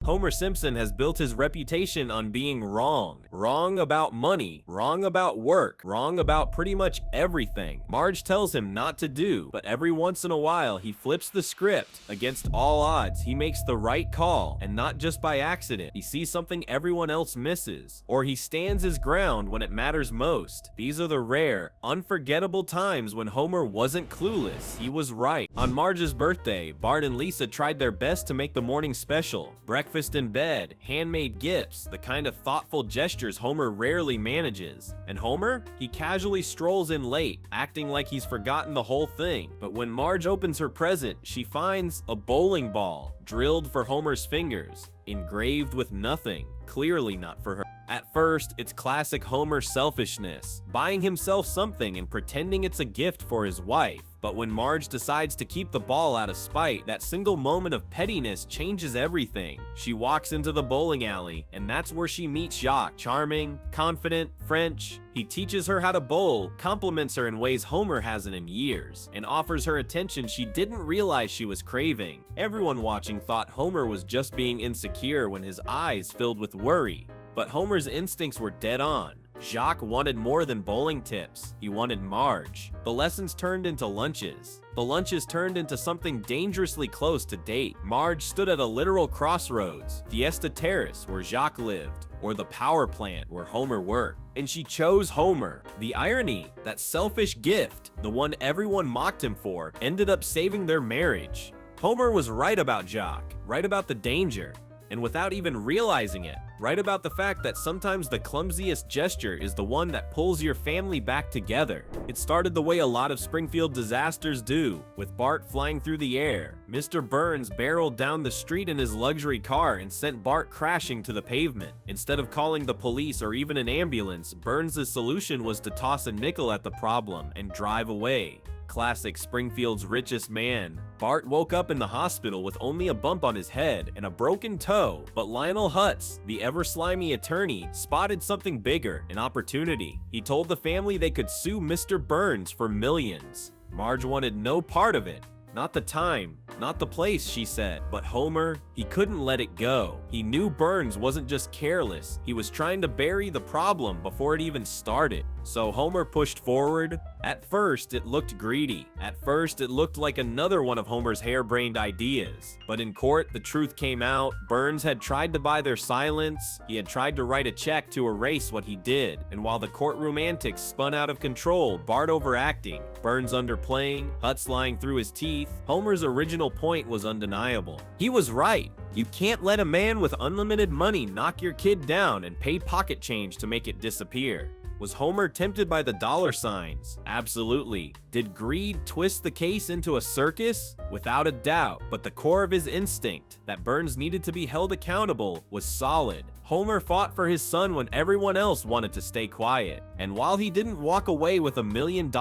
Homer Simpson has built his reputation on being wrong. Wrong about money, wrong about work, wrong about pretty much everything Marge tells him not to do, but every once in a while he flips the script. Against all odds, he makes the right call, and not just by accident. He sees something everyone else misses, or he stands his ground when it matters most. These are the rare, unforgettable times when Homer wasn't clueless. He was right. On Marge's birthday, Bart and Lisa tried their best to make the morning special. Breakfast in bed, handmade gifts, the kind of thoughtful gestures Homer rarely manages. And Homer? He casually strolls in late, acting like he's forgotten the whole thing. But when Marge opens her present, she finds a bowling ball, drilled for Homer's fingers, engraved with nothing, clearly not for her. At first, it's classic Homer selfishness, buying himself something and pretending it's a gift for his wife. But when Marge decides to keep the ball out of spite, that single moment of pettiness changes everything. She walks into the bowling alley, and that's where she meets Jacques. Charming, confident, French. He teaches her how to bowl, compliments her in ways Homer hasn't in years, and offers her attention she didn't realize she was craving. Everyone watching thought Homer was just being insecure when his eyes filled with worry. But Homer's instincts were dead on. Jacques wanted more than bowling tips. He wanted Marge. The lessons turned into lunches. The lunches turned into something dangerously close to date. Marge stood at a literal crossroads. Fiesta Terrace, where Jacques lived, or the power plant where Homer worked. And she chose Homer. The irony, that selfish gift, the one everyone mocked him for, ended up saving their marriage. Homer was right about Jacques, right about the danger, and without even realizing it, right about the fact that sometimes the clumsiest gesture is the one that pulls your family back together. It started the way a lot of Springfield disasters do, with Bart flying through the air. Mr. Burns barreled down the street in his luxury car and sent Bart crashing to the pavement. Instead of calling the police or even an ambulance, Burns' solution was to toss a nickel at the problem and drive away. Classic Springfield's richest man. Bart woke up in the hospital with only a bump on his head and a broken toe, but Lionel Hutz, the ever-slimy attorney, spotted something bigger, an opportunity. He told the family they could sue Mr. Burns for millions. Marge wanted no part of it. Not the time, not the place, she said. But Homer, he couldn't let it go. He knew Burns wasn't just careless. He was trying to bury the problem before it even started. So Homer pushed forward. At first, it looked greedy. At first, it looked like another one of Homer's harebrained ideas. But in court, the truth came out. Burns had tried to buy their silence. He had tried to write a check to erase what he did. And while the courtroom antics spun out of control, Bart overacting, Burns underplaying, Hutz lying through his teeth, Homer's original point was undeniable. He was right. You can't let a man with unlimited money knock your kid down and pay pocket change to make it disappear. Was Homer tempted by the dollar signs? Absolutely. Did greed twist the case into a circus? Without a doubt, but the core of his instinct, that Burns needed to be held accountable, was solid. Homer fought for his son when everyone else wanted to stay quiet. And while he didn't walk away with $1 million,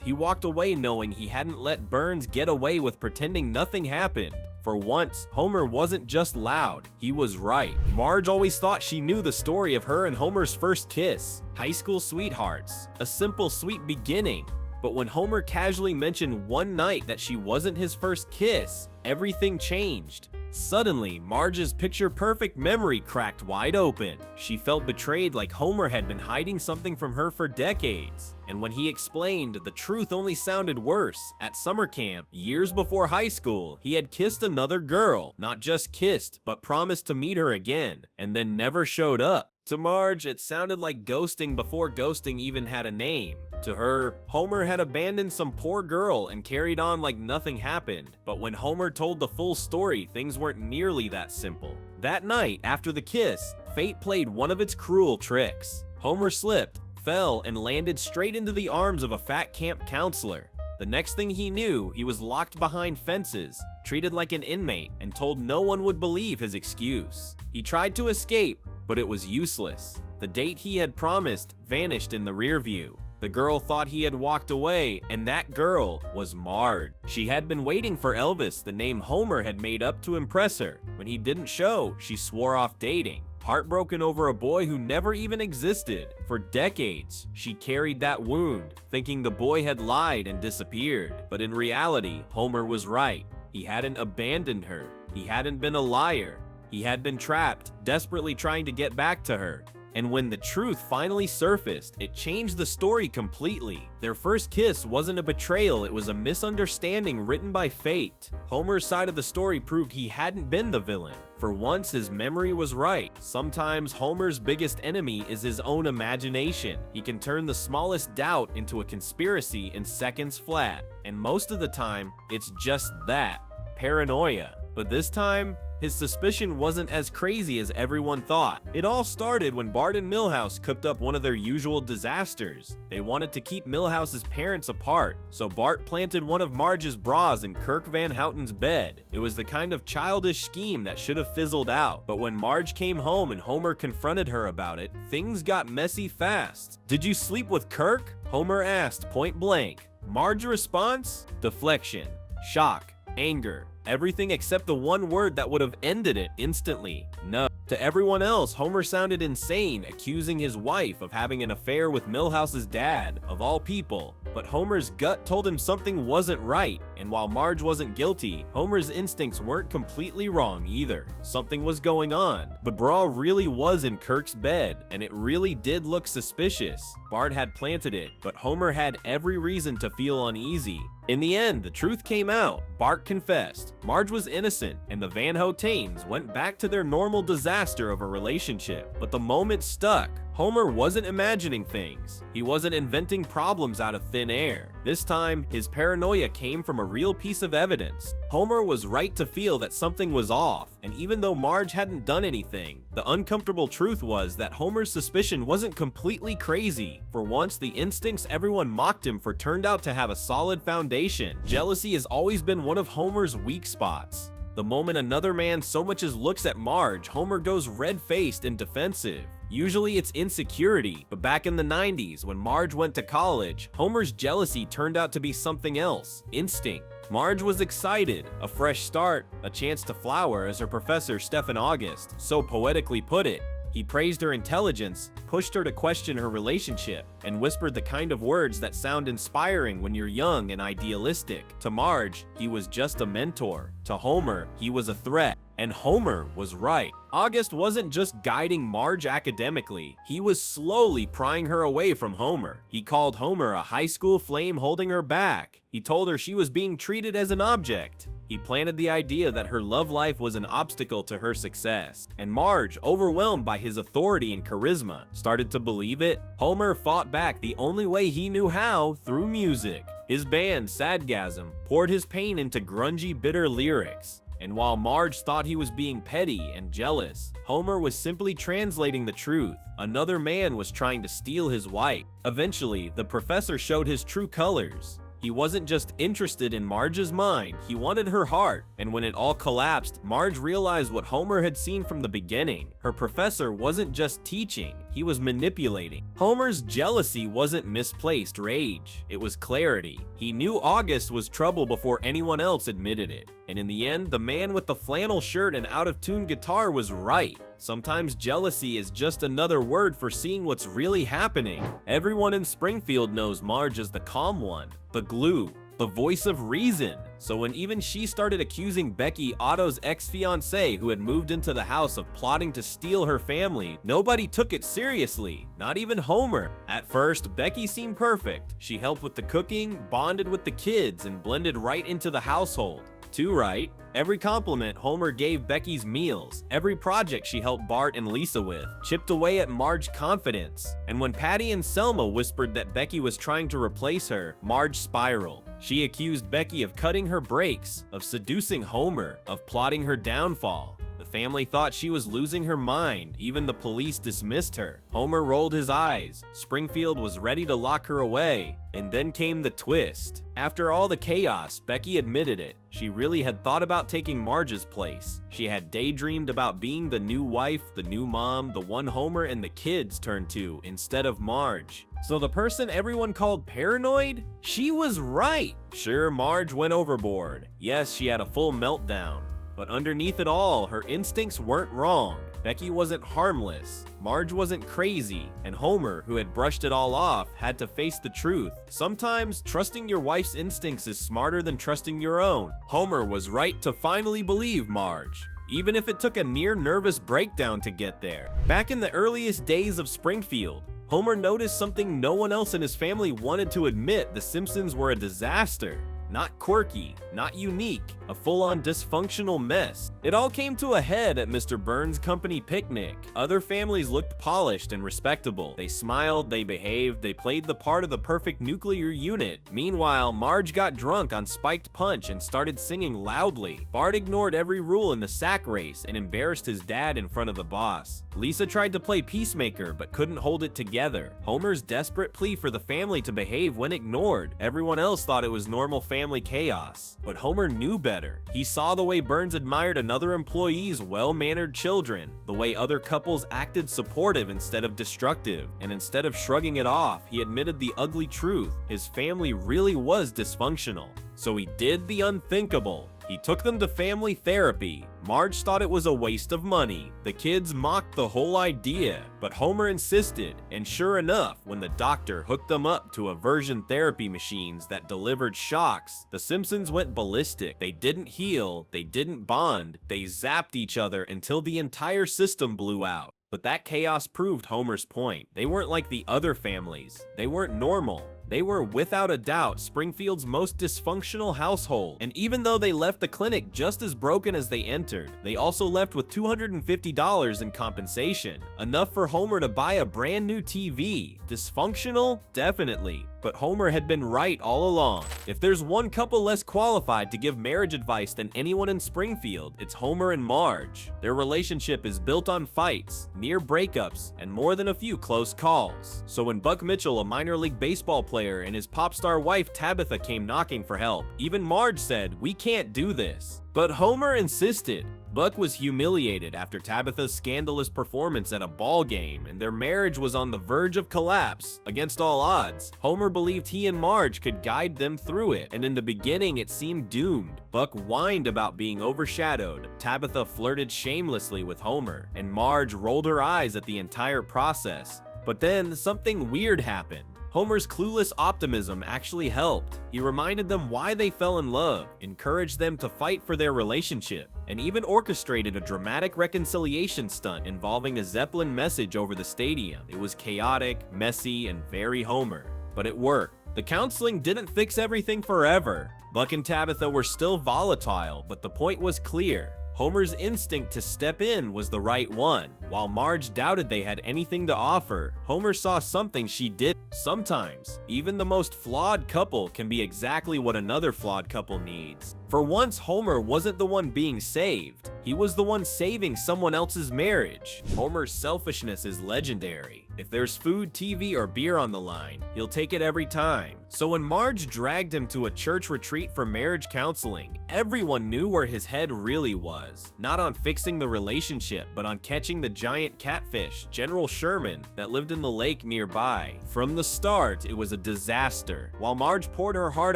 he walked away knowing he hadn't let Burns get away with pretending nothing happened. For once, Homer wasn't just loud, he was right. Marge always thought she knew the story of her and Homer's first kiss. High school sweethearts. A simple, sweet beginning. But when Homer casually mentioned one night that she wasn't his first kiss, everything changed. Suddenly, Marge's picture-perfect memory cracked wide open. She felt betrayed, like Homer had been hiding something from her for decades. And when he explained, the truth only sounded worse. At summer camp, years before high school, he had kissed another girl. Not just kissed, but promised to meet her again, and then never showed up. To Marge, it sounded like ghosting before ghosting even had a name. To her, Homer had abandoned some poor girl and carried on like nothing happened. But when Homer told the full story, things weren't nearly that simple. That night, after the kiss, fate played one of its cruel tricks. Homer slipped, fell, and landed straight into the arms of a fat camp counselor. The next thing he knew, he was locked behind fences, treated like an inmate, and told no one would believe his excuse. He tried to escape, but it was useless. The date he had promised vanished in the rear view. The girl thought he had walked away, and that girl was Marge. She had been waiting for Elvis, the name Homer had made up to impress her. When he didn't show, she swore off dating. Heartbroken over a boy who never even existed. For decades, she carried that wound, thinking the boy had lied and disappeared. But in reality, Homer was right. He hadn't abandoned her. He hadn't been a liar. He had been trapped, desperately trying to get back to her. And when the truth finally surfaced, it changed the story completely. Their first kiss wasn't a betrayal, it was a misunderstanding written by fate. Homer's side of the story proved he hadn't been the villain. For once, his memory was right. Sometimes Homer's biggest enemy is his own imagination. He can turn the smallest doubt into a conspiracy in seconds flat. And most of the time, it's just that, paranoia. But this time, his suspicion wasn't as crazy as everyone thought. It all started when Bart and Milhouse cooked up one of their usual disasters. They wanted to keep Milhouse's parents apart, so Bart planted one of Marge's bras in Kirk Van Houten's bed. It was the kind of childish scheme that should have fizzled out, but when Marge came home and Homer confronted her about it, things got messy fast. "Did you sleep with Kirk?" Homer asked point blank. Marge's response? Deflection, shock, anger. Everything except the one word that would have ended it instantly: no. To everyone else, Homer sounded insane, accusing his wife of having an affair with Milhouse's dad, of all people. But Homer's gut told him something wasn't right, and while Marge wasn't guilty, Homer's instincts weren't completely wrong either. Something was going on. The bra really was in Kirk's bed, and it really did look suspicious. Bart had planted it, but Homer had every reason to feel uneasy. In the end, the truth came out. Bart confessed. Marge was innocent, and the Van Houtanes went back to their normal disaster of a relationship. But the moment stuck. Homer wasn't imagining things. He wasn't inventing problems out of thin air. This time, his paranoia came from a real piece of evidence. Homer was right to feel that something was off, and even though Marge hadn't done anything, the uncomfortable truth was that Homer's suspicion wasn't completely crazy. For once, the instincts everyone mocked him for turned out to have a solid foundation. Jealousy has always been one of Homer's weak spots. The moment another man so much as looks at Marge, Homer goes red-faced and defensive. Usually it's insecurity, but back in the 90s, when Marge went to college, Homer's jealousy turned out to be something else: instinct. Marge was excited, a fresh start, a chance to flower, as her professor Stephen August so poetically put it. He praised her intelligence, pushed her to question her relationship, and whispered the kind of words that sound inspiring when you're young and idealistic. To Marge, he was just a mentor. To Homer, he was a threat. And Homer was right. August wasn't just guiding Marge academically, he was slowly prying her away from Homer. He called Homer a high school flame holding her back. He told her she was being treated as an object. He planted the idea that her love life was an obstacle to her success. And Marge, overwhelmed by his authority and charisma, started to believe it. Homer fought back the only way he knew how: through music. His band, Sadgasm, poured his pain into grungy, bitter lyrics. And while Marge thought he was being petty and jealous, Homer was simply translating the truth. Another man was trying to steal his wife. Eventually, the professor showed his true colors. He wasn't just interested in Marge's mind, he wanted her heart. And when it all collapsed, Marge realized what Homer had seen from the beginning. Her professor wasn't just teaching, he was manipulating. Homer's jealousy wasn't misplaced rage, it was clarity. He knew August was trouble before anyone else admitted it. And in the end, the man with the flannel shirt and out-of-tune guitar was right. Sometimes jealousy is just another word for seeing what's really happening. Everyone in Springfield knows Marge as the calm one, the glue, the voice of reason. So when even she started accusing Becky, Otto's ex-fiancé who had moved into the house, of plotting to steal her family, nobody took it seriously, not even Homer. At first, Becky seemed perfect. She helped with the cooking, bonded with the kids, and blended right into the household. Too right. Every compliment Homer gave Becky's meals, every project she helped Bart and Lisa with, chipped away at Marge's confidence. And when Patty and Selma whispered that Becky was trying to replace her, Marge spiraled. She accused Becky of cutting her brakes, of seducing Homer, of plotting her downfall. The family thought she was losing her mind. Even the police dismissed her. Homer rolled his eyes. Springfield was ready to lock her away. And then came the twist. After all the chaos, Becky admitted it. She really had thought about taking Marge's place. She had daydreamed about being the new wife, the new mom, the one Homer and the kids turned to instead of Marge. So the person everyone called paranoid? She was right. Sure, Marge went overboard. Yes, she had a full meltdown. But underneath it all, her instincts weren't wrong. Becky wasn't harmless, Marge wasn't crazy, and Homer, who had brushed it all off, had to face the truth. Sometimes, trusting your wife's instincts is smarter than trusting your own. Homer was right to finally believe Marge. even if it took a near-nervous breakdown to get there. Back in the earliest days of Springfield, Homer noticed something no one else in his family wanted to admit: the Simpsons were a disaster. Not quirky, not unique, a full-on dysfunctional mess. It all came to a head at Mr. Burns' company picnic. Other families looked polished and respectable. They smiled, they behaved, they played the part of the perfect nuclear unit. Meanwhile, Marge got drunk on spiked punch and started singing loudly. Bart ignored every rule in the sack race and embarrassed his dad in front of the boss. Lisa tried to play peacemaker but couldn't hold it together. Homer's desperate plea for the family to behave went ignored. Everyone else thought it was normal family chaos. But Homer knew better. He saw the way Burns admired another employee's well-mannered children, the way other couples acted supportive instead of destructive, and instead of shrugging it off, he admitted the ugly truth: his family really was dysfunctional. So he did the unthinkable. He took them to family therapy. Marge thought it was a waste of money. The kids mocked the whole idea, but Homer insisted, and sure enough, when the doctor hooked them up to aversion therapy machines that delivered shocks, the Simpsons went ballistic. They didn't heal, they didn't bond, they zapped each other until the entire system blew out. But that chaos proved Homer's point. They weren't like the other families. They weren't normal. They were without a doubt Springfield's most dysfunctional household, and even though they left the clinic just as broken as they entered, they also left with $250 in compensation, enough for Homer to buy a brand new TV. Dysfunctional? Definitely. But Homer had been right all along. If there's one couple less qualified to give marriage advice than anyone in Springfield, it's Homer and Marge. Their relationship is built on fights, near breakups, and more than a few close calls. So when Buck Mitchell, a minor league baseball player, and his pop star wife Tabitha came knocking for help, even Marge said, "We can't do this." But Homer insisted. Buck was humiliated after Tabitha's scandalous performance at a ball game, and their marriage was on the verge of collapse. Against all odds, Homer believed he and Marge could guide them through it, and in the beginning it seemed doomed. Buck whined about being overshadowed, Tabitha flirted shamelessly with Homer, and Marge rolled her eyes at the entire process. But then something weird happened. Homer's clueless optimism actually helped. He reminded them why they fell in love, encouraged them to fight for their relationship, and even orchestrated a dramatic reconciliation stunt involving a Zeppelin message over the stadium. It was chaotic, messy, and very Homer, but it worked. The counseling didn't fix everything forever. Buck and Tabitha were still volatile, but the point was clear. Homer's instinct to step in was the right one. While Marge doubted they had anything to offer, Homer saw something she did. Sometimes, even the most flawed couple can be exactly what another flawed couple needs. For once, Homer wasn't the one being saved. He was the one saving someone else's marriage. Homer's selfishness is legendary. If there's food, TV, or beer on the line, he'll take it every time. So when Marge dragged him to a church retreat for marriage counseling, everyone knew where his head really was. Not on fixing the relationship, but on catching the giant catfish, General Sherman, that lived in the lake nearby. From the start, it was a disaster. While Marge poured her heart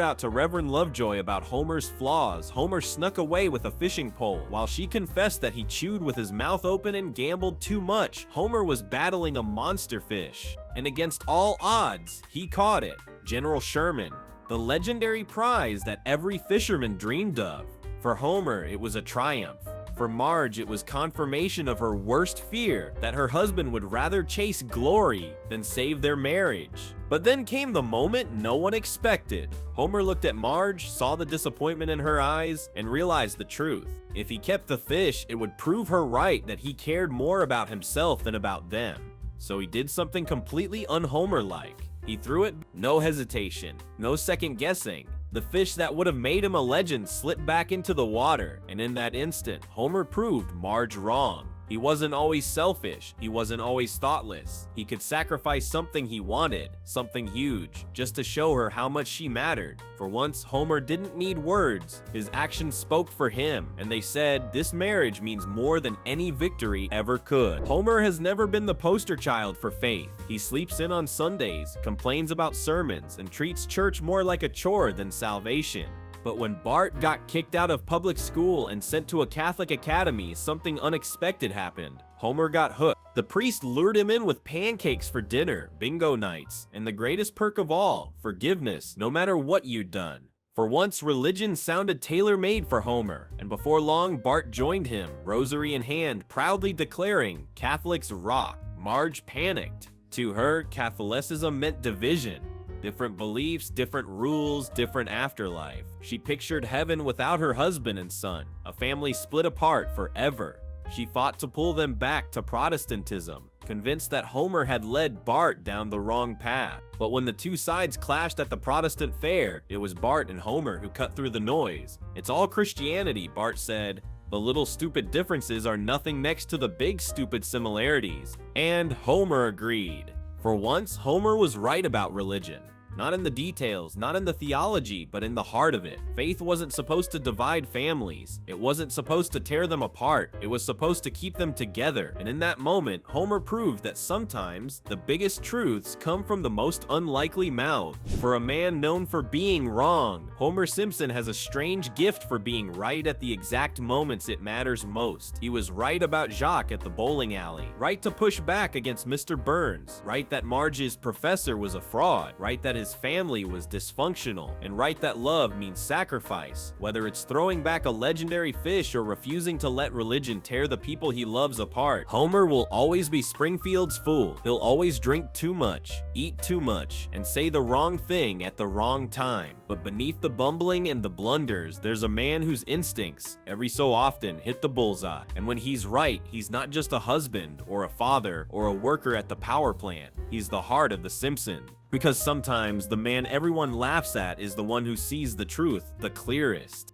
out to Reverend Lovejoy about Homer's flaws, Homer snuck away with a fishing pole. While she confessed that he chewed with his mouth open and gambled too much, Homer was battling a monster fish. And against all odds, he caught it. General Sherman, the legendary prize that every fisherman dreamed of. For Homer, it was a triumph. For Marge, it was confirmation of her worst fear, that her husband would rather chase glory than save their marriage. But then came the moment no one expected. Homer looked at Marge, saw the disappointment in her eyes, and realized the truth. If he kept the fish, it would prove her right that he cared more about himself than about them. So he did something completely un-Homer-like. He threw it, no hesitation, no second guessing. The fish that would have made him a legend slipped back into the water, and in that instant, Homer proved Marge wrong. He wasn't always selfish, he wasn't always thoughtless. He could sacrifice something he wanted, something huge, just to show her how much she mattered. For once, Homer didn't need words. His actions spoke for him, and they said, this marriage means more than any victory ever could. Homer has never been the poster child for faith. He sleeps in on Sundays, complains about sermons, and treats church more like a chore than salvation. But when Bart got kicked out of public school and sent to a Catholic academy, something unexpected happened. Homer got hooked. The priest lured him in with pancakes for dinner, bingo nights, and the greatest perk of all, forgiveness, no matter what you'd done. For once, religion sounded tailor-made for Homer, and before long, Bart joined him, rosary in hand, proudly declaring, "Catholics rock." Marge panicked. To her, Catholicism meant division. Different beliefs, different rules, different afterlife. She pictured heaven without her husband and son, a family split apart forever. She fought to pull them back to Protestantism, convinced that Homer had led Bart down the wrong path. But when the two sides clashed at the Protestant fair, it was Bart and Homer who cut through the noise. "It's all Christianity," Bart said. "The little stupid differences are nothing next to the big stupid similarities." And Homer agreed. For once, Homer was right about religion. Not in the details, not in the theology, but in the heart of it. Faith wasn't supposed to divide families. It wasn't supposed to tear them apart. It was supposed to keep them together. And in that moment, Homer proved that sometimes the biggest truths come from the most unlikely mouth. For a man known for being wrong, Homer Simpson has a strange gift for being right at the exact moments it matters most. He was right about Jacques at the bowling alley, right to push back against Mr. Burns, right that Marge's professor was a fraud, right that his family was dysfunctional, and right that love means sacrifice, whether it's throwing back a legendary fish or refusing to let religion tear the people he loves apart. Homer will always be Springfield's fool. He'll always drink too much, eat too much, and say the wrong thing at the wrong time. But beneath the bumbling and the blunders, there's a man whose instincts, every so often, hit the bullseye. And when he's right, he's not just a husband, or a father, or a worker at the power plant. He's the heart of the Simpsons. Because sometimes the man everyone laughs at is the one who sees the truth the clearest.